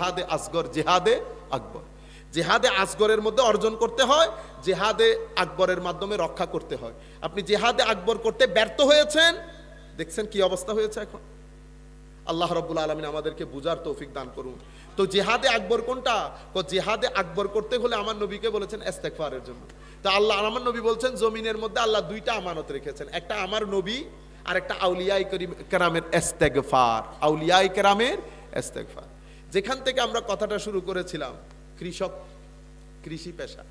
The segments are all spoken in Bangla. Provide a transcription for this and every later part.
জিহাদে আসগর, জিহাদে আকবর। জিহাদে আসগরের মধ্যে অর্জন করতে হয়, জিহাদে আকবরের মাধ্যমে রক্ষা করতে হয়। আপনি জিহাদে আকবর করতে ব্যর্থ হয়েছেন, দেখছেন কি অবস্থা হয়েছে এখন। আল্লাহ রাব্বুল আলামিন আমাদেরকে বুঝার তৌফিক দান করুন। তো জিহাদে আকবর কোনটা? জিহাদে আকবর করতে হলে আমার নবীকে বলেছেন ইস্তেগফারের জন্য। তো আল্লাহ, আমার নবী বলছেন জমিনের মধ্যে আল্লাহ দুইটা আমানত রেখেছেন, একটা আমার নবী আর একটা আউলিয়ায়ে কেরামের ইস্তেগফার। আউলিয়ায়ে কেরামের ইস্তেগফার, যেখান থেকে আমরা কথাটা শুরু করেছিলাম, কৃষক, কৃষি পেশা।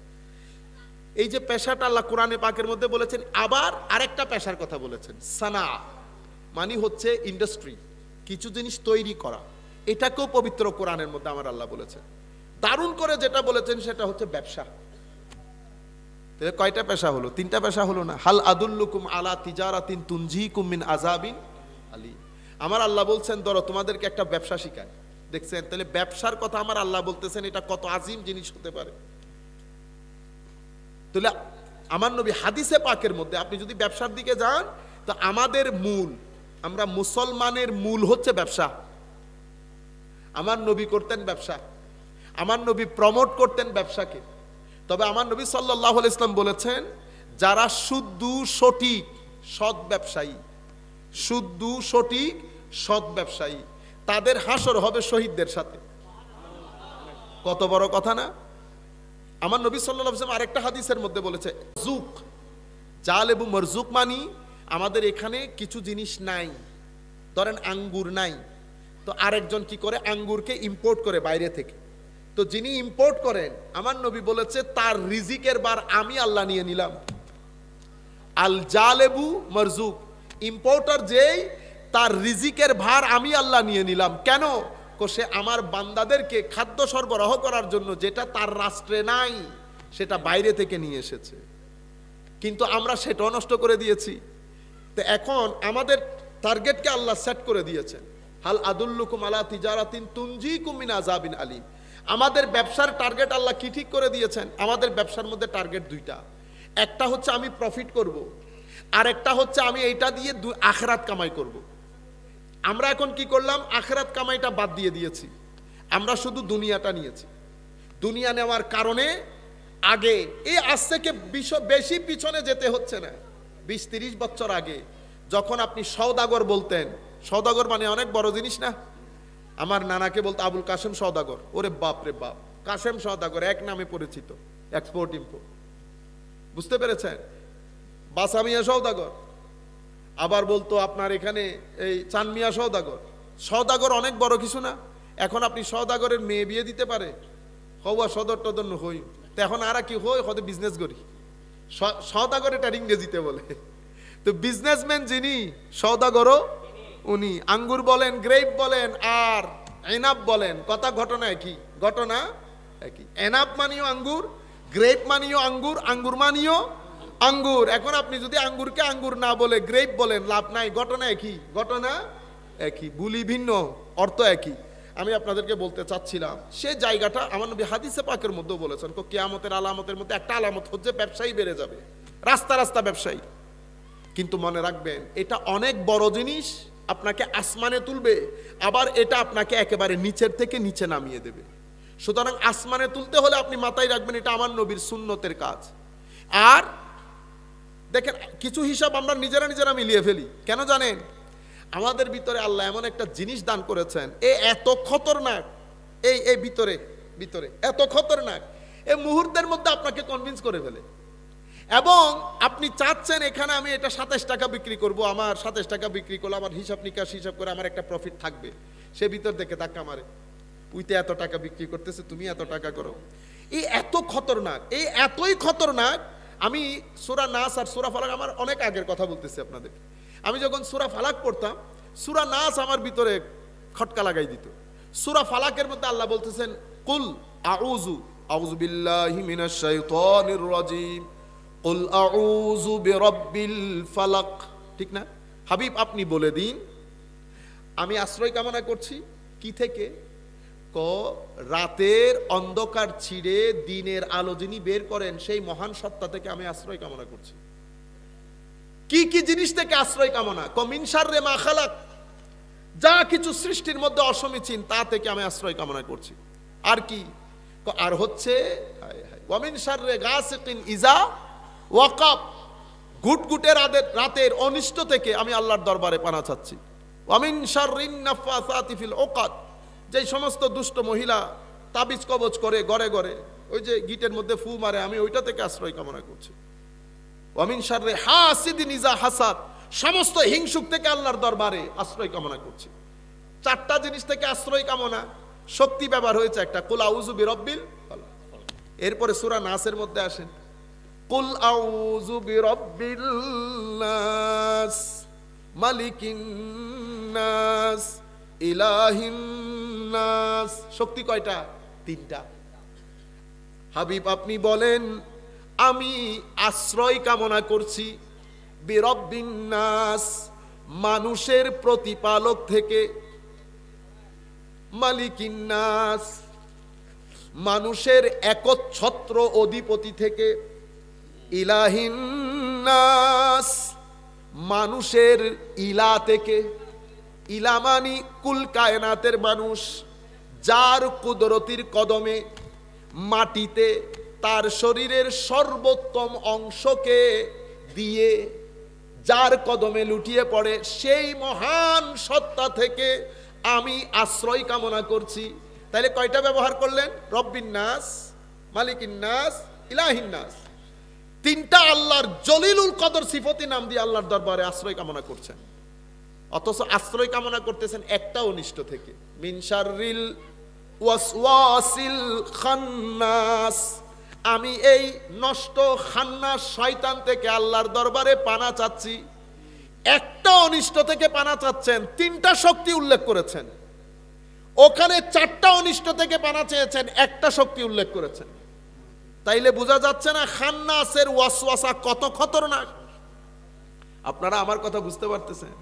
এই যে পেশাটা আল্লাহ কোরআনে পাকের মধ্যে বলেছেন, আবার আরেকটা পেশার কথা বলেছেন, সানা, মানে হচ্ছে ইন্ডাস্ট্রি, কিছু জিনিস তৈরি করা। এটাকেও পবিত্র কোরআনের মধ্যে আমার আল্লাহ বলেছেন। দারুণ করে যেটা বলেছেন সেটা হচ্ছে ব্যবসা। তাহলে কয়টা পেশা হলো? তিনটা পেশা হলো না? হাল আদুল্লুকুম আলা তিজারাতিন তুনজিকুম মিন আযাবিন আলী। আমার আল্লাহ বলছেন ধরো তোমাদেরকে একটা ব্যবসা শিখায়। দেখছেন? তাহলে ব্যবসার কথা আমার আল্লাহ বলতেছেন, এটা কত আজিম জিনিস হতে পারে। তাহলে আমার নবী হাদিসে পাকের মধ্যে আপনি যদি ব্যবসার দিকে যান, তো আমাদের মূল, আমরা মুসলমানের মূল হচ্ছে ব্যবসা। আমার নবী করতেন ব্যবসা, আমার নবী প্রমোট করতেন ব্যবসাকে। তবে আমার নবী সাল্লাল্লাহু আলাইহি ওয়াসাল্লাম বলেছেন, যারা শুদ্ধ সঠিক সৎ ব্যবসায়ী, শুদ্ধ সঠিক সৎ ব্যবসায়ী, তাদের হাসর হবে শহীদদের সাথে। কত বড় কথা না? আমার নবী সাল্লাল্লাহু আলাইহি ওয়াসাল্লাম আরেকটা হাদিসের মধ্যে বলেছে, জুক জাল এবং মারজুক, মানি আমাদের এখানে কিছু জিনিস নাই, ধরেন আঙ্গুর নাই, তো আরেকজন কি করে, আঙ্গুরকে ইম্পোর্ট করে বাইরে থেকে। তো যিনি ইম্পোর্ট করেন, আমার নবী বলেছে তার রিজিকের বার আমি আল্লাহ নিয়ে নিলাম। আল জালেবু মারজুক, ইম্পোর্টার যেই, তার রিজিকের ভার আমি আল্লাহ নিয়ে নিলাম। কেন? সে আমার বান্দাদেরকে খাদ্য সরবরাহ করার জন্য যেটা তার রাষ্ট্রে নাই, সেটা বাইরে থেকে নিয়ে এসেছে, কিন্তু আমরা সেটাও নষ্ট করে দিয়েছি। তো এখন আমাদের টার্গেটকে আল্লাহ সেট করে দিয়েছেন, হাল আদুল্লুকুম আলা তিজারাতিন তুনজিকুম মিন আযাবিন আলীম। আমাদের ব্যবসার টার্গেট আল্লাহ কি ঠিক করে দিয়েছেন? আমাদের ব্যবসার মধ্যে টার্গেট দুইটা, একটা হচ্ছে আমি প্রফিট করব, আর একটা হচ্ছে আমি এইটা দিয়ে আখিরাত কামাই করব। আমরা এখন কি করলাম? আখিরাত কামাইটা বাদ দিয়ে দিয়েছি, আমরা শুধু দুনিয়াটা নিয়েছি। দুনিয়া নেওয়ার কারণে আগে এই আজ থেকে বেশি পিছনে যেতে হচ্ছে না। 20-30 বছর আগে যখন আপনি সওদাগর বলতেন, সওদাগর মানে অনেক বড় জিনিস না? আমার নানাকে বলতো আবুল কাসেম সওদাগর। ওরে বাপ রে বাপ, কাসেম সওদাগর এক নামে পরিচিত, এক্সপোর্ট ইম্পোর্ট, বুঝতে পেরেছেন? বাসামিয়া সওদাগর, আবার বলতো আপনার এখানে এই চানমিয়া সওদাগর। সওদাগর অনেক বড় কিছু না? এখন আপনি সওদাগরের মেয়ে বিয়ে দিতে পারে, হওয়া সদর টদর হই, তো এখন আর কি হই, হয়তো বিজনেস করি। সওদাগর এটা ইংরেজিতে বলে। তো বিজনেসম্যান যিনি, সওদাগরও উনি। আঙ্গুর বলেন, গ্রেপ বলেন, আর এনাপ বলেন, কথা ঘটনা একই, ঘটনা একই। এনাপ মানিও আঙ্গুর, গ্রেপ মানিও আঙ্গুর, আঙ্গুর মানিও আঙ্গুর। এখন আপনি যদি আঙ্গুরকে আঙ্গুর না বলে গ্রেপ বলেন, লাভ নাই, ঘটনা একই, ঘটনা একই, বুলি ভিন্ন, অর্থ একই। আমি আপনাদেরকে বলতে চাচ্ছিলাম, সে জায়গাটা আমার নবী হাদিসে পাকের মধ্যেও বলেছেন, কিয়ামতের আলামতের মধ্যে একটা আলামত হচ্ছে ব্যবসায়ী বেড়ে যাবে, রাস্তা রাস্তা ব্যবসায়ী। কিন্তু মনে রাখবেন, এটা অনেক বড় জিনিস, আপনাকে আসমানে তুলবে, আবার এটা আপনাকে একেবারে নিচের থেকে নিচে নামিয়ে দেবে। সুতরাং আসমানে তুলতে হলে আপনি মাথায় রাখবেন, এটা আমার নবীর সুন্নতের কাজ। আর দেখেন, কিছু হিসাব আমরা নিজেরা মিলিয়ে ফেলি, কেন জানেন? আমাদের ভিতরে আল্লাহ এমন একটা জিনিস দান করেছেন, এত খতরনাক, এই ভিতরে ভিতরে এত খতরনাক, এই মুহূর্তের মধ্যে আপনাকে কনভিন্স করে ফেলে। এবং আপনি চাচ্ছেন এখানে আমি এটা 27 টাকা বিক্রি করব, আমার 27 টাকা বিক্রি করলে আমার হিসাব নিকাশ হিসাব করে আমার একটা প্রফিট থাকবে। সে ভিতর দেখে ধাক্কা মারে, উইতে এত টাকা বিক্রি করতেছে, তুমি এত টাকা করো। এই এত খতরনাক, এই এতই খতরনাক। আমি সূরা নাস আর সূরা ফালাক, আমার অনেক আগের কথা বলতেছি আপনাদের, আমি যখন সূরা ফালাক পড়তাম, সূরা নাস আমার ভিতরে খটকা লাগাই দিত। সূরা ফালাকের মধ্যে আল্লাহ বলতেছেন, কুল আউযু বিল্লাহি মিনাশ শাইতানির রাজিম, কুল আউযু বিরাব্বিল ফালাক। ঠিক না হাবিব? আপনি বলে দিন আমি আশ্রয় কামনা করছি কি থেকে? রাতের অন্ধকার ছিঁড়ে দিনের আলো যিনি বের করেন, সেই মহান সত্তা থেকে আমি আশ্রয় কামনা করছি। কি কি জিনিস থেকে আশ্রয় কামনা? মিন শাররি মা খালাক, যা কিছু সৃষ্টির মধ্যে অসমীচীন তা থেকে আমি আশ্রয় কামনা করছি। আর কি? আর হচ্ছে ওয়ামিন শাররে গাসিকিন ইজা ওয়াকাব, গুটগুটের রাতের অনিষ্ট থেকে আমি আল্লাহর দরবারে পানা চাচ্ছি। ওয়ামিন শাররিন নাফাসাতি ফিল উকাদ, যেই সমস্ত দুষ্ট মহিলা তাবিজ কবজ করে ঘরে ঘরে, ওই যে গিটের মধ্যে ফু মারে, আমি ওইটা থেকে আশ্রয় কামনা করছি। ওয়ামিন শাররি হাসিদিন ইজা হাসাদ, সমস্ত হিংসুক থেকে আল্লাহর দরবারে আশ্রয় কামনা করছি। চারটা জিনিস থেকে আশ্রয় কামনা, শক্তি ব্যবহার হয়েছে একটা, কুল আউযু বিরাব্বিল ফালাক। এরপরে সূরা নাসের মধ্যে আসেন, কুল আউযু বিরাব্বিল নাস মালিকিন নাস ইলাহিন নাস। শক্তি কয়টা? তিনটা। হাবিব আপনি বলেন আমি আশ্রয় কামনা করছি বিরব্বিন নাস, মানুষের প্রতিপালক থেকে, মালিকিন নাস, মানুষের একচ্ছত্র অধিপতি থেকে, ইলাহিন নাস, মানুষের ইলা থেকে। ইলা মানি কুল কায়নাতের মানুষ, যার কুদরতির কদমে মাটিতে তার শরীরের সর্বোত্তম অংশকে দিয়ে যার কদমে লুটিয়ে পড়ে, সেই মহান সত্তা থেকে আমি আশ্রয় কামনা করছি। তাইলে কয়টা ব্যবহার করলেন? রব্বিন নাস, মালিকিন নাস, ইলাহিন নাস। তিনটা আল্লাহর জলিলুল কদর সিফতি নাম দিয়ে আল্লাহর দরবারে আশ্রয় কামনা করছেন, অথচ আশ্রয় কামনা করতেছেন একটা অনিষ্ট থেকে, মিন শাররিল ওয়াসওয়াসিল খান্নাস, আমি এই নষ্ট খান্নাস শয়তান থেকে আল্লাহর দরবারে পানা চাচ্ছি। একটা অনিষ্ট থেকে পানা চাচ্ছেন, তিনটা শক্তি উল্লেখ করেছেন। ওখানে চারটা অনিষ্ট থেকে পানা চেয়েছেন, একটা শক্তি উল্লেখ করেছেন। তাইলে বোঝা যাচ্ছে না খান্নাসের ওয়াসওয়াসা কত খতরনাক? আপনারা আমার কথা বুঝতে পারতেছেন?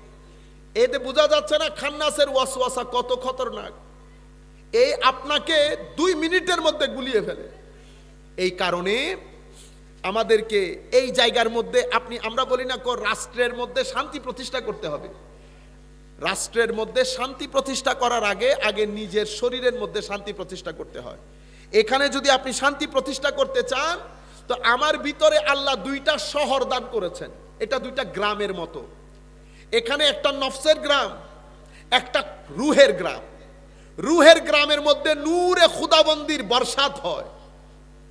এতে বোঝা যাচ্ছে না খান্নাসের ওয়াসওয়াসা কত খতরনাক? এই আপনাকে 2 মিনিটের মধ্যে গুলিয়ে ফেলে। এই কারণে আমাদেরকে এই জায়গার মধ্যে আমরা বলি না রাষ্ট্রের মধ্যে শান্তি প্রতিষ্ঠা করতে হবে। রাষ্ট্রের মধ্যে শান্তি প্রতিষ্ঠা করার আগে নিজের শরীরের মধ্যে শান্তি প্রতিষ্ঠা করতে হয়। এখানে যদি আপনি শান্তি প্রতিষ্ঠা করতে চান, তো আমার ভিতরে আল্লাহ 2টা শহর দান করেছেন, এটা 2টা গ্রামের মতো। এখানে একটা নফসের গ্রাম, একটা রুহের গ্রাম। রুহের গ্রামের মধ্যে নূরে খুদাবন্দির বরসাত হয়,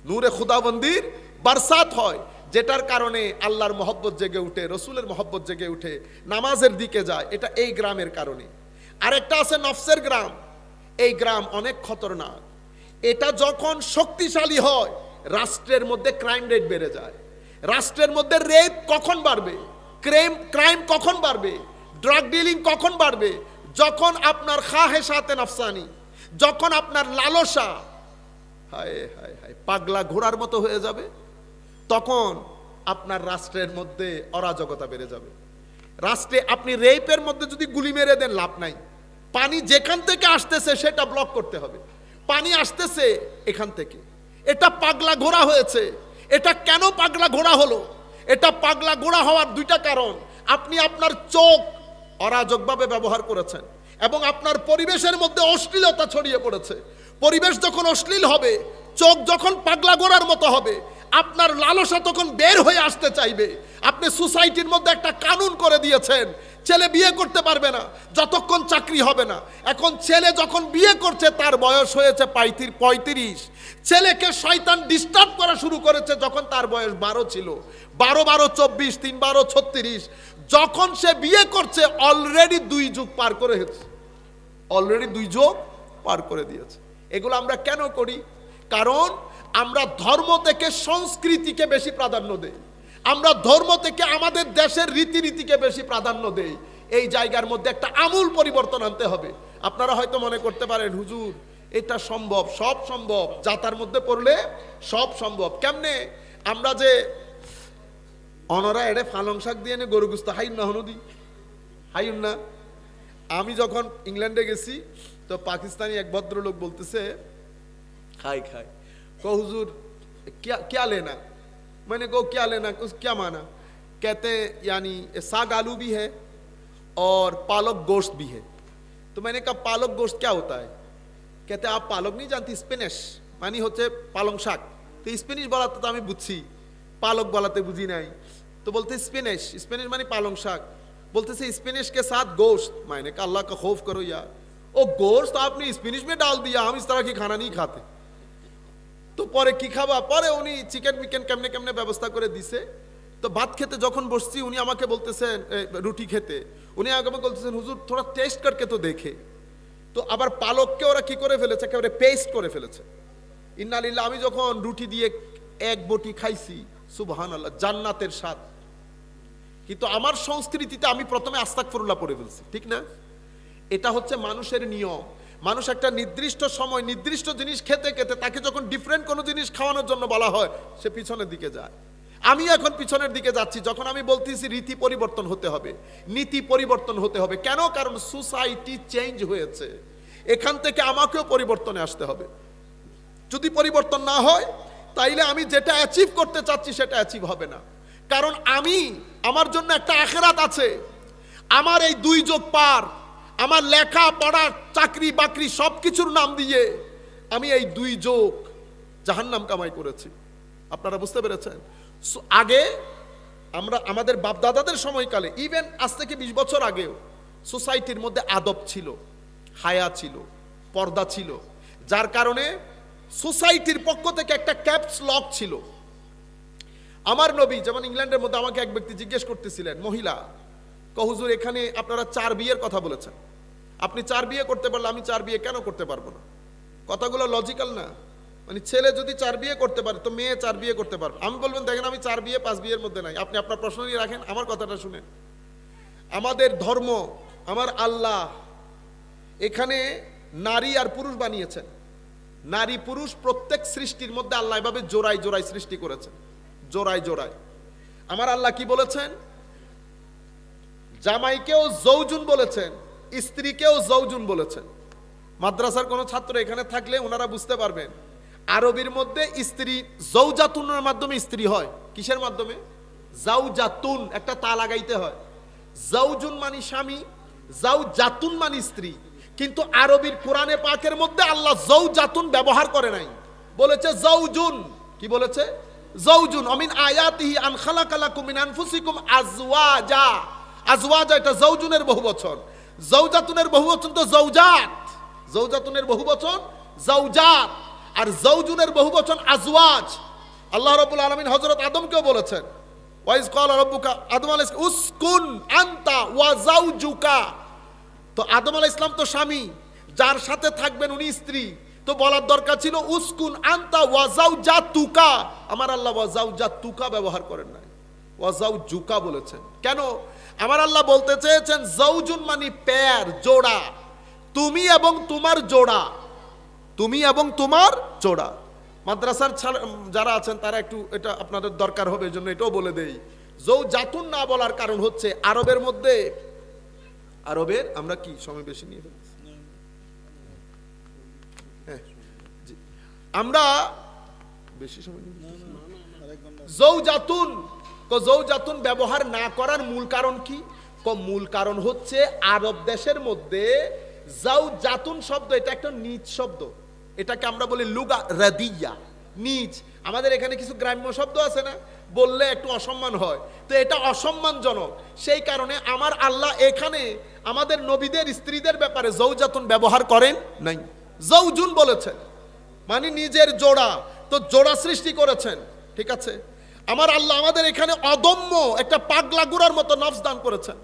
নূরে খুদাবন্দির বরসাত হয়, যেটার কারণে আল্লাহর মহব্বত জেগে উঠে, রসুলের মহব্বত জেগে উঠে, নামাজের দিকে যায়। এটা এই গ্রামের কারণে। আরেকটা আছে নফসের গ্রাম, এই গ্রাম অনেক খতরনাক। এটা যখন শক্তিশালী হয়, রাষ্ট্রের মধ্যে ক্রাইম রেট বেড়ে যায়। রাষ্ট্রের মধ্যে রেপ কখন বাড়বে, ক্রাইম কখন বাড়বে, ড্রাগ ডিলিং কখন বাড়বে? যখন আপনার খাহেসাতে নফসানি, যখন আপনার লালসা হায় হায় হায় পাগলা ঘোড়ার মতো হয়ে যাবে, তখন আপনার রাষ্ট্রের মধ্যে অরাজকতা বেড়ে যাবে। রাষ্ট্রে আপনি রেপের মধ্যে যদি গুলি মেরে দেন, লাভ নাই। পানি যেখান থেকে আসতেছে সেটা ব্লক করতে হবে। পানি আসতেছে এখান থেকে, এটা পাগলা ঘোড়া হয়েছে। এটা কেন পাগলা ঘোড়া হলো? এটা পাগলা ঘোড়া হওয়ার 2টা কারণ। আপনি আপনার চোখ অরাজকভাবে ব্যবহার করেছেন এবং আপনার পরিবেশের মধ্যে অশ্লীলতা ছড়িয়ে পড়েছে। পরিবেশ যখন অশ্লীল হবে, চোখ যখন পাগলা ঘোড়ার মতো হবে, আপনার লালসা তখন বের হয়ে আসতে চাইবে। আপনি সোসাইটির মধ্যে একটা কানুন করে দিয়েছেন, ছেলে বিয়ে করতে পারবে না যতক্ষণ চাকরি হবে না। এখন ছেলে যখন বিয়ে করছে, তার বয়স হয়েছে 35। ছেলেকে শয়তান ডিস্টার্ব করা শুরু করেছে যখন তার বয়স 12 ছিল। 12 12 24, 3 12 36। যখন সে বিয়ে করছে, অলরেডি 2 যুগ পার করে গেছে, অলরেডি 2 যুগ পার করে দিয়েছে। এগুলো আমরা কেন করি? কারণ আমরা ধর্ম থেকে সংস্কৃতিকে বেশি প্রাধান্য দেই, আমরা ধর্ম থেকে আমাদের দেশের রীতিনীতিকে বেশি প্রাধান্য দেই। এই জায়গার মধ্যে একটা আমূল পরিবর্তন আনতে হবে। আপনারা হয়তো মনে করতে পারেন, হুজুর এটা সম্ভব, সব সম্ভব, যাতার মধ্যে পড়লে সব সম্ভব। কেমনে? আমরা যে অনরা এড়ে ফালং শাক দিয়ে এনে গরু গুস্ত হাইন না হনদি হাইন না। আমি যখন ইংল্যান্ডে গেছি, তো পাকিস্তানি এক ভদ্রলোক বলতেছে খাই খাই, को हुजूर क्या लेना? मैंने कहा क्या लेना, क्या माना? कहते हैं यानी साग आलू भी है और पालक गोश्त भी है। तो मैंने कहा पालक गोश्त क्या होता है? कहते आप पालक नहीं जानती, स्पिनिश मानी होते पालंग शाक। तो स्पिनिश বলাতে তো আমি বুঝছি, पालक বলাতে বুঝি নাই। तो बोलते स्पिनिश, स्पिनिश मानी पालंग शाक। बोलते से स्पिनिश के साथ गोश्त। मैंने कहा अल्लाह का खौफ करो यार, ओ गोश्त आपने स्पिनिश में डाल दिया, हम इस तरह की खाना नहीं खाते। তো পরে কি খাবা? পরে উনি চিকেন মিকেন কেমনে কেমনে ব্যবস্থা করে দিছে। তো ভাত খেতে যখন বসছি উনি আমাকে বলতেছেন, রুটি খেতে উনি আমাকে বলতেছেন হুজুর থোড়া টেস্ট করকে তো দেখে। তো আবার পালককে ওরা কি করে ফেলেছে, একেবারে পেস্ট করে ফেলেছে। ইন্নালিল্লাহ। আমি যখন রুটি দিয়ে এক বটি খাইছি, সুবহানাল্লাহ, জান্নাতের স্বাদ। কিন্তু আমার সংস্কৃতিতে আমি প্রথমে আস্তাগফিরুল্লাহ পড়ে ফেলছি, ঠিক না? এটা হচ্ছে মানুষের নিয়ম। মানুষ একটা নির্দিষ্ট সময় নির্দিষ্ট জিনিস খেতে খেতে তাকে যখন ডিফারেন্ট কোনো জিনিস খাওয়ানোর জন্য বলা হয় সে পিছনের দিকে যায়। আমি এখন পিছনের দিকে যাচ্ছি যখন আমি বলতেছি রীতি পরিবর্তন হতে হবে, নীতি পরিবর্তন হতে হবে। কেন? কারণ সোসাইটি চেঞ্জ হয়েছে, এখান থেকে আমাকেও পরিবর্তনে আসতে হবে। যদি পরিবর্তন না হয় তাইলে আমি যেটা অ্যাচিভ করতে চাচ্ছি সেটা অ্যাচিভ হবে না। কারণ আমার জন্য একটা আখিরাত আছে। আমার এই 2 যোগ পার, আমার লেখা পড়া চাকরি বাকরি সবকিছুর নাম দিয়ে আমি এই 2 যোগ জাহান্নাম কামাই করেছি। আপনারা বুঝতে পেরেছেন? আগে আমরা আমাদের বাপ দাদাদের সময়কালে, ইভেন আজ থেকে 20 বছর আগেও সোসাইটির মধ্যে আদব ছিল, হায়া ছিল, পর্দা ছিল, যার কারণে সোসাইটির পক্ষ থেকে একটা ক্যাপস লক ছিল। আমার নবী যেমন ইংল্যান্ডের মধ্যে আমাকে এক ব্যক্তি জিজ্ঞেস করতেছিলেন, মহিলা, হুজুর এখানে আপনারা 4 বিয়ের কথা বলেছেন, আপনি 4 বিয়ে করতে পারলে আমি 4 বিয়ে কেন করতে পারবো না? কথাগুলো লজিক্যাল না। মানে ছেলে যদি 4 বিয়ে করতে পারে তো মেয়ে 4 বিয়ে করতে পারবে। আমি বলবেন দেখেন আমি 4 বিয়ে 5 বিয়ের মধ্যে নাই, আপনি আপনার প্রশ্ন নিয়ে রাখেন, আমার কথাটা শুনেন। আমাদের ধর্ম, আমার আল্লাহ এখানে নারী আর পুরুষ বানিয়েছেন। নারী পুরুষ প্রত্যেক সৃষ্টির মধ্যে আল্লাহ এভাবে জোড়ায় জোড়ায় সৃষ্টি করেছেন, জোড়ায় জোড়ায়। আমার আল্লাহ কি বলেছেন? জামাইকেও জৌজুন বলেছেন, স্ত্রীকেও জৌজুন বলেছেন। মাদ্রাসার কোন ছাত্র এখানে থাকলে ওনারা বুঝতে পারবেন, আরবির মধ্যে স্ত্রী জৌজাতুনের মাধ্যমে স্ত্রী হয়। কিসের মাধ্যমে? জাউজাতুন, একটা তা লাগাইতে হয়। জৌজুন মানে স্বামী, জাউজাতুন মানে স্ত্রী। কিন্তু আরবির কোরআনে পাকের মধ্যে আল্লাহ জাউজাতুন ব্যবহার করে নাই, বলেছে জৌজুন। কি বলেছে? জৌজুন। অমিন আয়াতিহি আন খালাকালাকুম মিন আনফুসিকুম আজওয়াজা। আজওয়াজা এটা জৌজুনের বহুবচন, জৌজাতুনের বহুবচন তো জৌজাত। জৌজাতুনের বহুবচন জৌজাত, আর জৌজুনের বহুবচন আজওয়াজ। আল্লাহ রাব্বুল আলামিন হযরত আদমকেও বলেছেন, ওয়াইজ ক্বালা রাব্বুকা আদম আলাইহিস উসকুন আনতা ওয়া যাওজুকা। তো আদম আলাইহিস সালাম তো স্বামী, যার সাথে থাকবেন উনি স্ত্রী। তো বলার দরকার ছিল উসকুন আনতা ওয়া যাওজাতুকা। আমার আল্লাহ ওয়া যাওজাতুকা ব্যবহার করেন নাই, ওয়া যাওজুকা বলেছেন। কেন? আমার আল্লাহ বলতে চেয়েছেন জৌজুন মানে পেয়ার, জোড়া, তুমি এবং তোমার জোড়া, তুমি এবং তোমার জোড়া। মাদ্রাসার যারা আছেন তারা একটু এটা আপনাদের দরকার হবে, এজন্য এটাও বলে দেই। জৌজাতুন না বলার কারণ হচ্ছে আরবের মধ্যে, আরবের আমরা কি সময় বেশি নিয়ে ফেলছি, হ্যাঁ আমরা বেশি সময় নিয়ে জৌজাতুন। জৌজাতুন ব্যবহার না করার মূল কারণ কি? মূল কারণ হচ্ছে আরব দেশের মধ্যে জাউজাতুন শব্দ এটা একটা নীচ শব্দ, এটাকে আমরা বলি লুগা রাদিয়া, নীচ। আমাদের এখানে কিছু গ্রাম্য শব্দ আছে না, বললে একটু অসম্মান হয়, তো এটা অসম্মানজনক। সেই কারণে আমার আল্লাহ এখানে আমাদের নবীদের স্ত্রীদের ব্যাপারে জৌজাতুন ব্যবহার করেন নাই, জৌজুন বলেছেন, মানে নিজের জোড়া। তো জোড়া সৃষ্টি করেছেন, ঠিক আছে। আমার আল্লাহ আমাদের এখানে অদম্য একটা পাগলা গুড়ার মতো নফস দান করেছেন।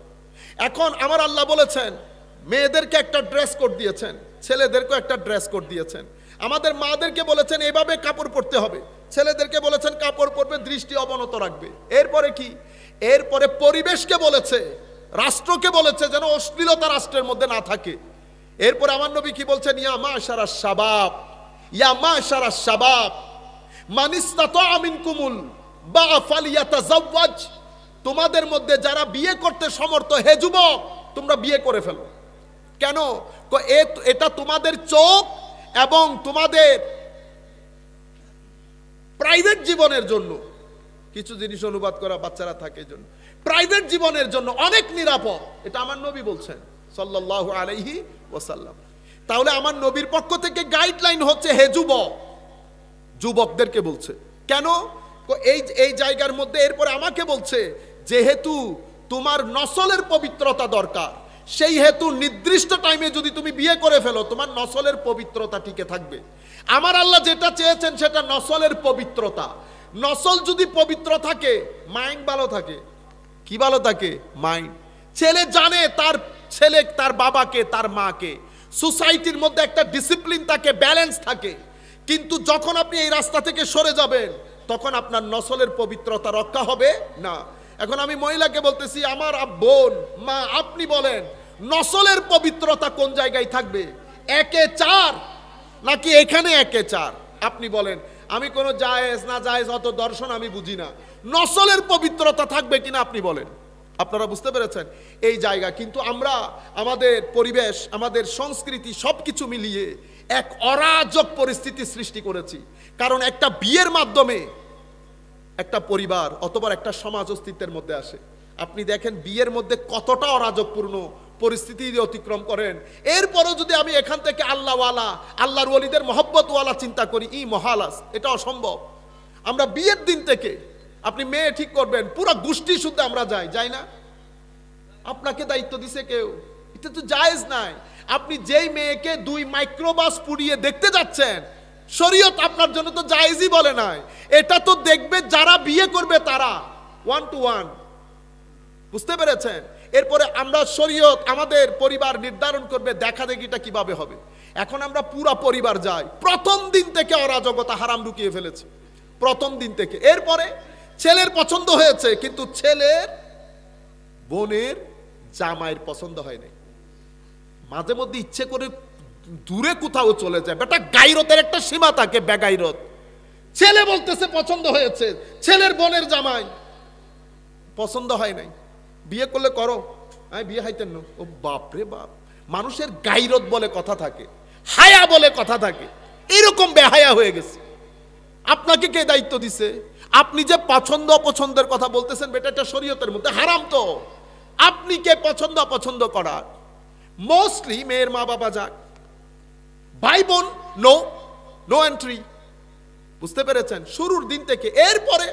এখন আমার আল্লাহ বলেছেন মেয়েদেরকে একটা ড্রেস কোড দিয়েছেন, ছেলেদেরকে একটা ড্রেস কোড দিয়েছেন। আমাদের মাদেরকে বলেছেন এইভাবে কাপড় পরতে হবে, ছেলেদেরকে বলেছেন কাপড় পরবে, দৃষ্টি অবনত রাখবে। এরপরে কি? এরপরে পরিবেশকে বলেছে, রাষ্ট্রকে বলেছে যেন অশ্লীলতা রাষ্ট্রের মধ্যে না থাকে। এরপরে আমার নবী কি বলছেন? ইয়া মাশারাস শাবাব, ইয়া মাশারাস শাবাব মান ইসতাতা মিনকুমুল বাআ ফালিয়াতাযাওয়াজ। তোমাদের মধ্যে যারা বিয়ে করতে সমর্থ, হে যুবক তোমরা বিয়ে করে ফেলো। কেন? এটা তোমাদের চোখ এবং তোমাদের প্রাইভেট জীবনের জন্য, কিছু জিনিস অনুবাদ করা বাচ্চারা থাকে জন্য, প্রাইভেট জীবনের জন্য অনেক নিরাপদ। এটা আমার নবী বলছেন সাল্লাল্লাহু আলাইহি ওয়াসাল্লাম। তাহলে আমার নবীর পক্ষ থেকে গাইডলাইন হচ্ছে, হে যুবক, যুবকদেরকে বলছে কেন এই এই জায়গার মধ্যে। এরপরে আমাকে বলছে, যেহেতু তোমার নসলের পবিত্রতা দরকার, সেই হেতু নির্দিষ্ট টাইমে যদি তুমি বিয়ে করে ফেলো, তোমার নসলের পবিত্রতা টিকে থাকবে। আমার আল্লাহ যেটা চেয়েছেন সেটা নসলের পবিত্রতা। নসল যদি পবিত্র থাকে, মাইন্ড ভালো থাকে। কি ভালো থাকে? মাইন্ড। ছেলে জানে তার ছেলে তার বাবাকে, তার মাকে। সোসাইটির মধ্যে একটা ডিসিপ্লিন থাকে, ব্যালেন্স থাকে। কিন্তু যখন আপনি এই রাস্তা থেকে সরে যাবেন, তখন আপনার নসলের পবিত্রতা রক্ষা হবে না। এখন আমি মহিলাকে বলতেছি, আমার বোন, মা, আপনি বলেন নসলের পবিত্রতা কোন জায়গায় থাকবে? 1-4 নাকি এখানে 1-4? আপনি বলেন। আমি কোনো জায়েজ না জায়েজ অত দর্শন আমি বুঝি না। নসলের পবিত্রতা থাকবে কিনা আপনি বলেন। আপনারা বুঝতে পেরেছেন এই জায়গা। কিন্তু আমরা আমাদের পরিবেশ, আমাদের সংস্কৃতি সবকিছু মিলিয়ে এক অরাজক পরিস্থিতি সৃষ্টি করেছি। কারণ একটা বিয়ের মাধ্যমে একটা পরিবার অথবা একটা সমাজ অস্তিত্বের মধ্যে আসে। আপনি দেখেন বিয়ের মধ্যে কতটা অরাজকপূর্ণ পরিস্থিতি অতিক্রম করেন। এরপরও যদি আমি এখান থেকে আল্লাহওয়ালা, আল্লাহর ওয়ালিদের মহব্বতওয়ালা চিন্তা করি, মহালাস, এটা অসম্ভব। আমরা বিয়ের দিন থেকে আপনি মেয়ে ঠিক করবেন, পুরো গোষ্ঠী শুদ্ধ আমরা যাই না? আপনাকে দায়িত্ব দিছে কেউ? এটা তো জায়েজ নাই। আপনি যেই মেয়েকে 2 মাইক্রোবাস পুড়িয়ে দেখতে যাচ্ছেন, শরীয়ত আপনার জন্য তো জায়েজই বলে নাই। এটা তো দেখবে যারা বিয়ে করবে তারা 1 to 1। বুঝতে পেরেছেন? এরপরে আমরা শরীয়ত আমাদের পরিবার নির্ধারণ করবে দেখা দেখিটা কিভাবে হবে। এখন আমরা পুরো পরিবার যাই, প্রথম দিন থেকে অরাজকতা হারাম ঢুকিয়ে ফেলেছি, প্রথম দিন থেকে। এরপরে ছেলের পছন্দ হয়েছে, কিন্তু ছেলের বোনের জামাইয়ের পছন্দ হয়নি। মাঝে মধ্যে ইচ্ছে করে দূরে কোথাও চলে যায়। বেটা, গাইরতের একটা সীমা থাকে, বেগাইরত। ছেলে বলতেছে পছন্দ হয়েছে, ছেলের বোনের জামাই পছন্দ হয় নাই, বিয়ে করলে করো। আমি বিয়ে হাইতেন না। ও বাপ রে বাপ। মানুষের গাইরত বলে কথা থাকে, হায়া বলে কথা থাকে, এরকম বেহায়া হয়ে গেছে। আপনাকে কে দায়িত্ব দিছে? আপনি যে পছন্দ অপছন্দের কথা বলতেছেন, বেটা এটা শরীয়তের মধ্যে হারাম। তো আপনি কে পছন্দ অপছন্দ করার? মোস্টলি মেয়ের মা বাবা যাক, ভাই বোন নো এন্ট্রি। বুঝতে পেরেছেন? শুরুর দিন থেকে। এরপরে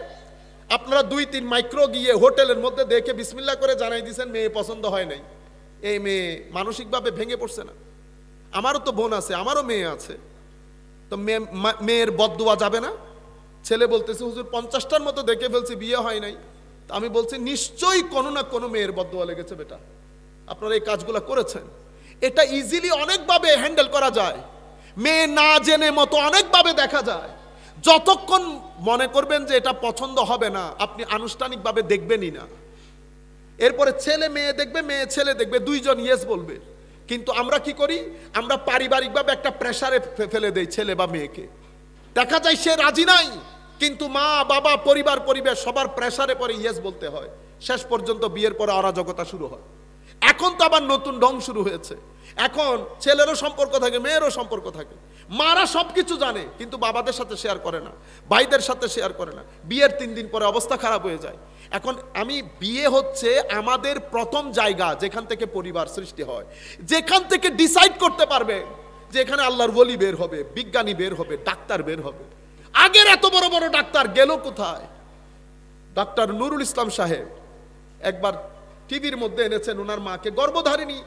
আপনারা 2-3 মাইক্রো গিয়ে হোটেলের মধ্যে দেখে বিসমিল্লাহ করে জানাই দিয়েছেন মেয়ে পছন্দ হয় নাই। এই মেয়ে মানসিকভাবে ভেঙে পড়ছে না? আমারও তো বোন আছে, আমারও মেয়ে আছে। তো মেয়ের বদদুয়া যাবে না? ছেলে বলতেছে, হুজুর 50টার মতো দেখে ফেলছি, বিয়ে হয় নাই। আমি বলছি নিশ্চয়ই কোনো না কোনো মেয়ের বদদুয়া লেগেছে। বেটা, আপনারা এই কাজগুলো করেছেন। এটা ইজিলি অনেকভাবে হ্যান্ডেল করা যায়। মেয়ে না জেনে মতো অনেকভাবে দেখা যায়। যতক্ষণ মনে করবেন যে এটা পছন্দ হবে না, আপনি আনুষ্ঠানিকভাবে দেখবেনই না। এরপরে ছেলে মেয়ে দেখবে, মেয়ে ছেলে দেখবে, দুইজন ইয়েস বলবে। কিন্তু আমরা কি করি? আমরা পারিবারিকভাবে একটা প্রেসারে ফেলে দেই ছেলে বা মেয়েকে। দেখা যায় সে রাজি নাই, কিন্তু মা বাবা পরিবেশ সবার প্রেসারে পরে ইয়েস বলতে হয়। শেষ পর্যন্ত বিয়ের পরে অরাজকতা শুরু হয়। এখন তো আবার নতুন ঢং শুরু হয়েছে। এখন ছেলেরও সম্পর্ক থাকে, মেয়েরও সম্পর্ক থাকে। মারা সবকিছু জানে, কিন্তু বাবাদের সাথে শেয়ার করে না, ভাইদের সাথে শেয়ার করে না। বিয়ের 3 দিন পরে অবস্থা খারাপ হয়ে যায়। এখন বিয়ে হচ্ছে আমাদের প্রথম জায়গা যেখান থেকে পরিবার সৃষ্টি হয়, যেখান থেকে ডিসাইড করতে পারবে যে এখানে আল্লাহর ওলি বের হবে, বিজ্ঞানী বের হবে, ডাক্তার বের হবে। আগের এত বড় বড় ডাক্তার গেল কোথায়? ডাক্তার নুরুল ইসলাম সাহেব একবার টিভির মধ্যে এনেছেন ওনার মাকে, গর্ভধারিণী।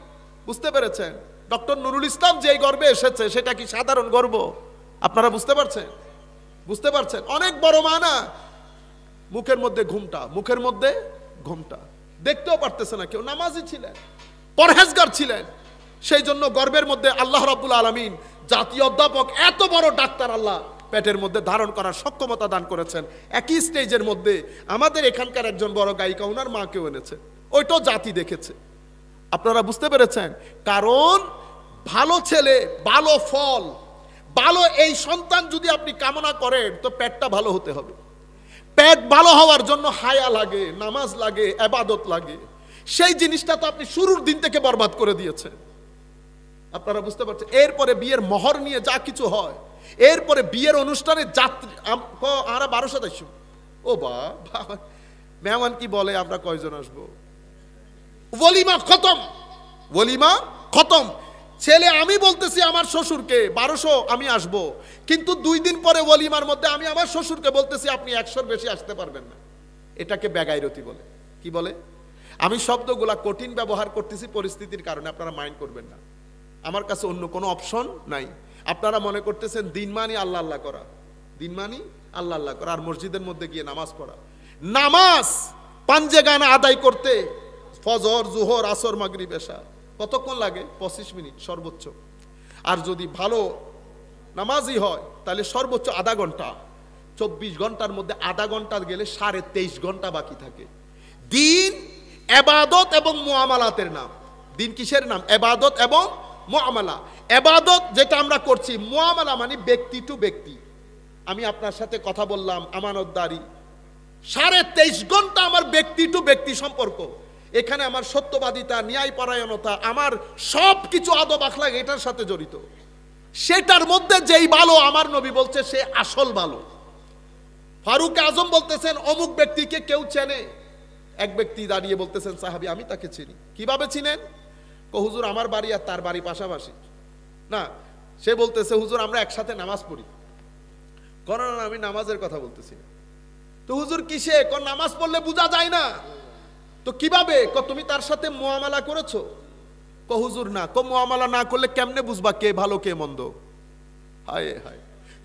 বুঝতে পেরেছেন? ডক্টর নুরুল ইসলাম যেই গর্বে এসেছে সেটা কি সাধারণ গর্ভ? আপনারা বুঝতে পারছেন? বুঝতে পারছেন? অনেক বড় মা না? মুখের মধ্যে ঘুমটা, দেখতেও পারতেছে না কেউ। নামাজি ছিলেন, পরহেজগার ছিলেন। সেই জন্য গর্বের মধ্যে আল্লাহ রাব্বুল আলামিন জাতীয় অধ্যাপক, এত বড় ডাক্তার আল্লাহ পেটের মধ্যে ধারণ করার সক্ষমতা দান করেছেন। একই স্টেজের মধ্যে আমাদের এখানকার একজন বড় গায়িকা ওনার মাকেও এনেছে, ওইটাও জাতি দেখেছে। আপনারা বুঝতে পেরেছেন? কারণ ভালো ছেলে, ভালো ফল, ভালো এই সন্তান যদি আপনি কামনা করেন, তো পেটটা ভালো হতে হবে। পেট ভালো হওয়ার জন্য হায়া লাগে, নামাজ লাগে, ইবাদত লাগে। সেই জিনিসটা তো আপনি শুরুর দিন থেকে বরবাদ করে দিয়েছেন। আপনারা বুঝতে পারছেন? এরপরে বিয়ের মোহর নিয়ে যা কিছু হয়, এরপরে বিয়ের অনুষ্ঠানে যাত্রী আমরা 1200। ও বাবা, মেহমান কি বলে আমরা কয়জন আসবো? ওলিমা খতম, ওলিমা খতম। ছেলে আমি বলতেছি আমার শ্বশুরকে 1200 আমি আসব, কিন্তু 2 দিন পরে ওলিমার মধ্যে আমি আমার শ্বশুরকে বলতেছি আপনি 100-র বেশি আসতে পারবেন না। এটাকে বেগাইরতি বলে। কি বলে? আমি শব্দগুলা কঠিন ব্যবহার করতেছি পরিস্থিতির কারণে, আপনারা মাইন্ড করবেন না। আমার কাছে অন্য কোনো অপশন নাই। আপনারা মনে করতেছেন দিন মানি আল্লাহ আল্লাহ করা, দিন মানি আল্লাহ আল্লাহ করা, আর মসজিদের মধ্যে গিয়ে নামাজ পড়া। নামাজ পাঞ্জে গানা আদায় করতে ফজর, জোহর, আসর, মাগরিব, এশা কতক্ষণ লাগে? 25 মিনিট সর্বোচ্চ। আর যদি ভালো নামাজই হয় তাহলে সর্বোচ্চ আধা ঘন্টা। 24 ঘন্টার মধ্যে আধা ঘন্টা গেলে 23.5 ঘন্টা বাকি থাকে। দিন ইবাদত এবং মুআমালাতের নাম। দিন কিসের নাম? ইবাদত এবং মুআমালা। ইবাদত যেটা আমরা করছি, মুআমালা মানে ব্যক্তি টু ব্যক্তি। আমি আপনার সাথে কথা বললাম, আমানতদারি, 23.5 ঘন্টা আমার ব্যক্তি টু ব্যক্তি সম্পর্ক। এখানে আমার সত্যবাদিতা, ন্যায়পরায়ণতা, আমার সব কিছু আদব আখলাক এটার সাথে জড়িত। সেটার মধ্যে যেই ভালো, আমার নবী বলছে সে আসল ভালো। ফারুক আজম বলতেছেন অমুক ব্যক্তিকে কেউ চেনে। এক ব্যক্তি দাঁড়িয়ে বলতেছেন সাহাবী আমি তাকে চিনি। কিভাবে চিনেন? হুজুর আমার বাড়ি আর তার বাড়ি পাশাপাশি। না, সে বলতেছে হুজুর আমরা একসাথে নামাজ পড়ি। কোন না, আমি নামাজের কথা বলতেছি। তো হুজুর কিসে? কোন নামাজ পড়লে বোঝা যায় না। তো কিভাবে? তুমি তার সাথে মুআমালা করেছো? হুজুর না। মুআমালা না করলে কেমনে বুঝবা কে ভালো কে মন্দ? হায় হায়,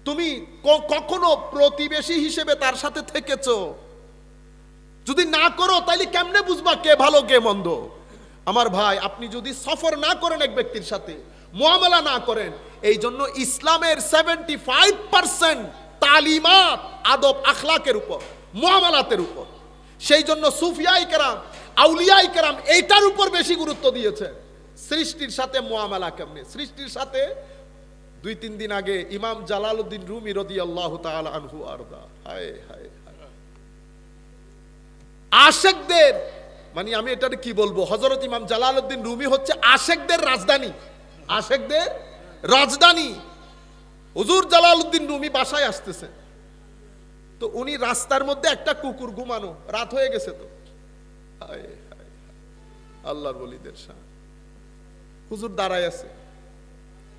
তুমি কখনো প্রতিবেশী হিসেবে তার সাথে থেকেছো? যদি না করো তাইলে কেমনে বুঝবা কে ভালো কে মন্দ? আমার ভাই, আপনি যদি সফর না করেন এক ব্যক্তির সাথে, মুআমালা না করেন, এই জন্য ইসলামের 75% তালিমাত আদব আখলাকের উপর, মুআমালাতের উপর। সেই জন্য সুফিয়ায়ে কেরাম, আউলিয়ায়ে কেরাম এইটার উপর বেশি গুরুত্ব দিয়েছে। সৃষ্টির সাথে মুআমালা কেমনে? সৃষ্টির সাথে 2-3 দিন আগে ইমাম জালালউদ্দিন রুমি রাদিয়াল্লাহু তাআলা আনহু আরদা, হায় হায় আশেকদের, মানে আমি এটাকে কি বলবো, হযরত ইমাম জালালউদ্দিন রুমি হচ্ছে আশেকদের রাজধানী। আশেকদের রাজধানী। হুজুর জালালউদ্দিন রুমি বাসায় আসতেছেন, তো উনি রাস্তার মধ্যে একটা কুকুর ঘুমানো, রাত হয়ে গেছে। তো হায় হায় আল্লাহর ওলিদের শান। হুজুর দাঁড়ায় আছে,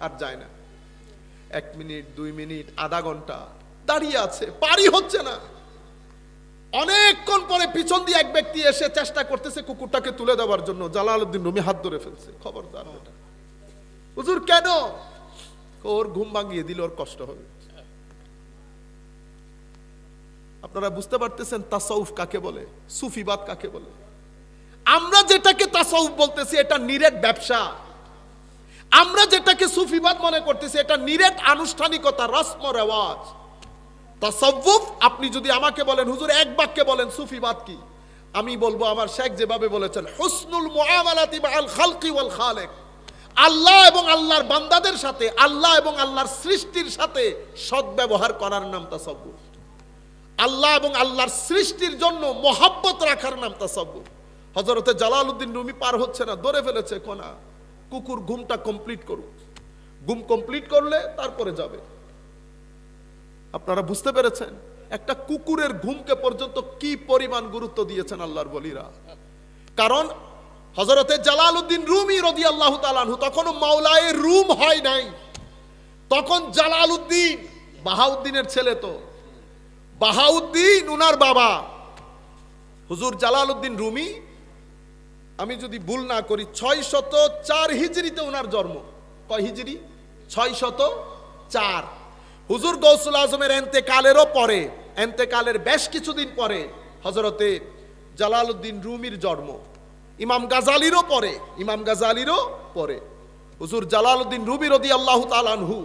আর যায় না। 1 মিনিট, 2 মিনিট, আধা ঘন্টা দাঁড়িয়ে আছে, পারি হচ্ছে না। অনেকক্ষণ পরে পিছন দিয়ে এক ব্যক্তি এসে চেষ্টা করতেছে কুকুরটাকে তুলে দেওয়ার জন্য। জালালউদ্দিন রুমি হাত ধরে ফেলছে, খবরদার বেটা। হুজুর কেন? ওর ঘুম ভাঙিয়ে দিল, ওর কষ্ট হবে। আপনারা বুঝতে পারতেছেন তাসাউফ কাকে বলে, সুফিবাদ কাকে বলে? আমরা যেটাকে তাসাউফ বলতেছি এটা নিরেট ব্যবসা। আমরা যেটাকে সুফিবাদ মনে করতেছি এটা নিরেট আনুষ্ঠানিকতা, রসম রেওয়াজ। তাসাউফ, আপনি যদি আমাকে বলেন হুজুর এক বাক্যে বলেন সুফিবাদ কি, আমি বলবো আমার শেখ যেভাবে বলেছেন, হুসনুল মুআমালাতি মাআল খালকি ওয়াল খালিক। আল্লাহ এবং আল্লাহর বান্দাদের সাথে, আল্লাহ এবং আল্লাহর সৃষ্টির সাথে সদ্ব্যবহার করার নাম তাসাউফ। আল্লাহ এবং আল্লাহর সৃষ্টির জন্য মহব্বত রাখার নাম তাসাউফ। হযরতে জালালউদ্দিন রুমি পার হচ্ছে না, ধরে ফেলেছে কোনা, কুকুর ঘুমটা কমপ্লিট করুক, ঘুম কমপ্লিট করলে তারপরে যাবে। আপনারা বুঝতে পেরেছেন একটা কুকুরের ঘুমকে পর্যন্ত কি পরিমাণ গুরুত্ব দিয়েছেন আল্লাহর ওলিরা। কারণ হযরতে জালালউদ্দিন রুমি রাদিয়াল্লাহু তাআলা আনহু তখনও মাওলায়ে রুম হয় নাই। তখন জালালউদ্দিন বাহাউদ্দিনের ছেলে। তো বাহাউদ্দিন উনার বাবা হুজুর জালালউদ্দিন রুমি, আমি যদি ভুল না করি 604 হিজরিতে উনার জন্ম। কয় হিজরি? 604। হুজুর গৌসুল আজমের এন্তেকালেরও পরে, এন্তেকালের বেশ কিছুদিন পরে হযরতে জালালউদ্দিন রুমির জন্ম। ইমাম গাজালিরও পরে, ইমাম গাজালিরও পরে হুজুর জালালউদ্দিন রুমি রাদিয়াল্লাহু তাআলা আনহু।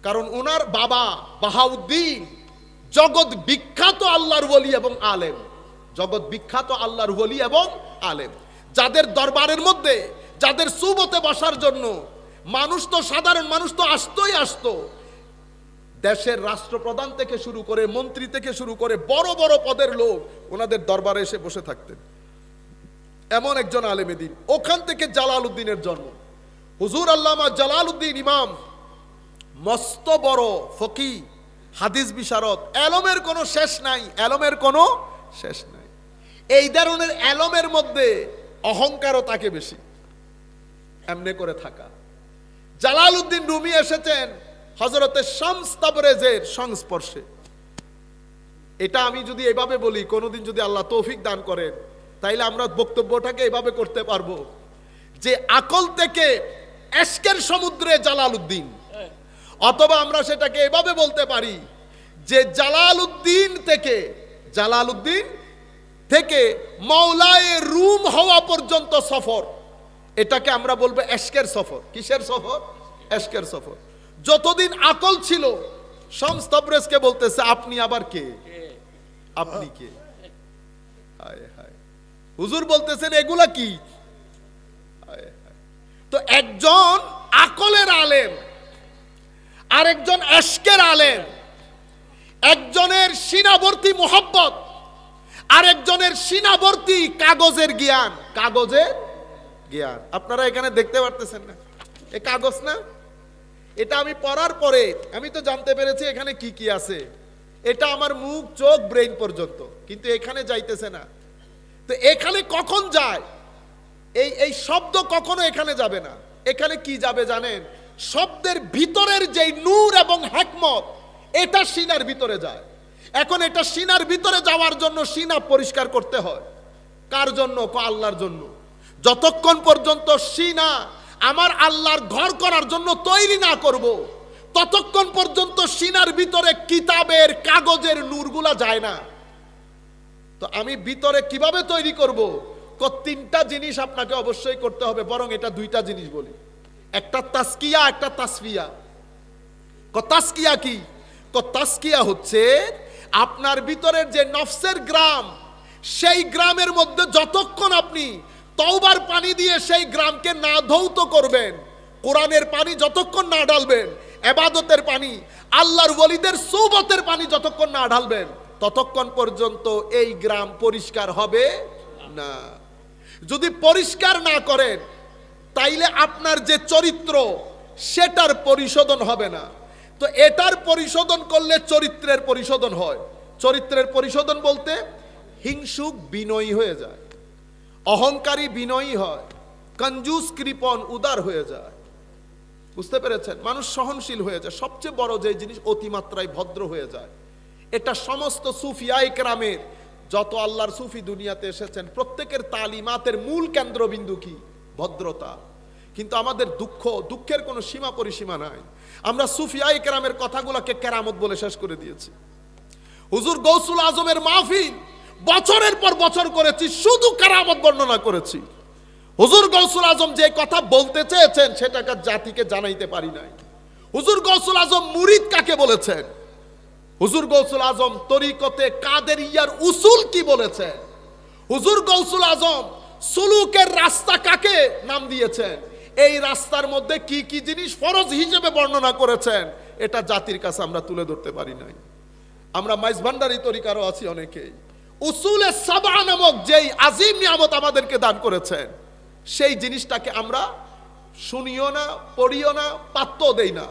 কারণ ওনার বাবা বাহাউদ্দিন জগৎ বিখ্যাত আল্লাহর ওলি এবং আলেম, জগৎ বিখ্যাত আল্লাহর ওলি এবং আলেম, যাদের দরবারের মধ্যে, যাদের সুবতে বসার জন্য মানুষ তো, সাধারণ মানুষ তো আসতোই আসতো। দেশের রাষ্ট্রপ্রধান থেকে শুরু করে, মন্ত্রী থেকে শুরু করে বড় বড় পদের লোক ওনাদের দরবারে এসে বসে থাকতেন। এমন একজন আলেমে দ্বীন, ওখান থেকে জালালউদ্দিনের জন্ম। হুজুর আল্লামা জালালউদ্দিন ইমাম, মস্ত বড় ফকি, হাদিস বিশারদ, এলমের কোনো শেষ নাই, এলমের কোনো শেষ নাই। এই ধরনের এলমের মধ্যে অহংকারও তাকে বেশি। এমনে করে থাকা। জালালউদ্দিন রুমি এসেছেন হযরতে শামস তাবরেজের সংস্পর্শে। এটা আমি যদি এভাবে বলি, কোনোদিন যদি আল্লাহ তৌফিক দান করেন, তাইলে আমরা বক্তব্যটাকে এভাবে করতে পারবো যে আকল থেকে এশকের সমুদ্রে জালালউদ্দিন, অথবা আমরা সেটাকে এভাবে বলতে পারি যে জালালউদ্দিন থেকে মাওলায়ে রুম হওয়া পর্যন্ত সফর, এটাকে আমরা বলবো এশকের সফর। কিসের সফর? এশকের সফর। যতদিন আকল ছিল শামস তাবরেজকে বলতেছে আপনি আবার কে, আপনি কে? হায় হায়, হুজুর বলতেছেন এগুলা কি? হায় হায়। তো একজন আকলের আলেম, আরেকজন এশকের আলেম, একজনের সীনাবর্তী মোহাব্বত, আরেকজনের সীনাবর্তী কাগজের জ্ঞান। কাগজের জ্ঞান আপনারা এখানে দেখতে পারতেছেন না? এ কাগজ না? এটা আমি পড়ার পরে আমি তো জানতে পেরেছি এখানে কি কি আছে। এটা আমার মুখ, চোখ, ব্রেইন পর্যন্ত, কিন্তু এখানে যাইতেছে না। তো এখানে কখন যায়? এই শব্দ কখনো এখানে যাবে না। এখানে কি যাবে জানেন? শব্দের ভিতরের যেই নূর এবং হিকমত, এটা সিনার ভিতরে যায়। এখন এটা সিনার ভিতরে যাওয়ার জন্য সিনা পরিষ্কার করতে হয়। কার জন্য? আল্লাহর জন্য। যতক্ষণ পর্যন্ত সিনা আমার আল্লাহর ঘর করার জন্য তৈরি না করব, ততক্ষণ পর্যন্ত সিনার ভিতরে কিতাবের কাগজের নূরগুলা যায় না। তো আমি ভিতরে কিভাবে তৈরি করব? তিনটা জিনিস আপনাকে অবশ্যই করতে হবে, বরং এটা দুইটা জিনিস বলি। একটা তাসকিয়া, একটা তাসফিয়া। তাসকিয়া কি? তাসকিয়া হচ্ছে আপনার ভিতরের যে নফসের গ্রাম, সেই গ্রামের মধ্যে যতক্ষণ আপনি তওবার পানি দিয়ে সেই গ্রামকে না ধৌত করবেন, কোরআনের পানি যতক্ষণ না ঢালবেন, ইবাদতের পানি, আল্লাহর ওলিদের সুবতের পানি যতক্ষণ না ঢালবেন, ততক্ষণ পর্যন্ত এই গ্রাম পরিষ্কার হবে না। যদি পরিষ্কার না করেন, তাইলে আপনার যে চরিত্র সেটার পরিশোধন হবে না। তো এটার পরিশোধন করলে চরিত্রের পরিশোধন হয়। চরিত্রের পরিশোধন বলতে হিংসুক বিনয়ী হয়ে যায়, অহংকারী বিনয়ী হয়, কঞ্জুস কৃপণ উদার হয়ে যায়। বুঝতে পেরেছেন? মানুষ সহনশীল হয়ে যায়। সবচেয়ে বড় যে জিনিস, অতিমাত্রায় ভদ্র হয়ে যায়। এটা সমস্ত সুফিয়ায়ে কেরামের, যত আল্লাহর সুফি দুনিয়াতে এসেছেন, প্রত্যেকের তালিমাতের মূল কেন্দ্রবিন্দু কি? ভদ্রতা। কিন্তু আমাদের দুঃখের কোনো সীমা পরিসীমা নাই। আমরা সুফিয়ায়ে কেরামের কথাগুলোকে কেরামত বলে শেষ করে দিয়েছি। হুজুর গৌসুল আজমের মাহফিল বছরের পর বছর করেছি, শুধু কেরামত বর্ণনা করেছি। হুজুর গৌসুল আজম যে কথা বলতে চেয়েছেন সেটাকে জাতিকে জানাইতে পারি নাই। হুজুর গৌসুল আজম মুরিদ কাকে বলেছেন? হুজুর গৌসুল আজম তরিকতে কাদেরিয়ার উসুল কি বলেছেন? হুজুর গৌসুল আজম সুলুকের রাস্তা কাকে নাম দিয়েছেন? এই রাস্তার মধ্যে কি কি জিনিস ফরজ হিসেবে বর্ণনা করেছেন, এটা জাতির কাছে আমরা তুলে ধরতে পারি নাই। আমরা মাইজভান্ডারি তরিকারও আছি অনেকেই। উসুলে সাবা নামক যেই আজিম নিয়ামত আমাদেরকে দান করেছেন, সেই জিনিসটাকে আমরা শুনিও না, পড়িও না, পাত্তও দেই না।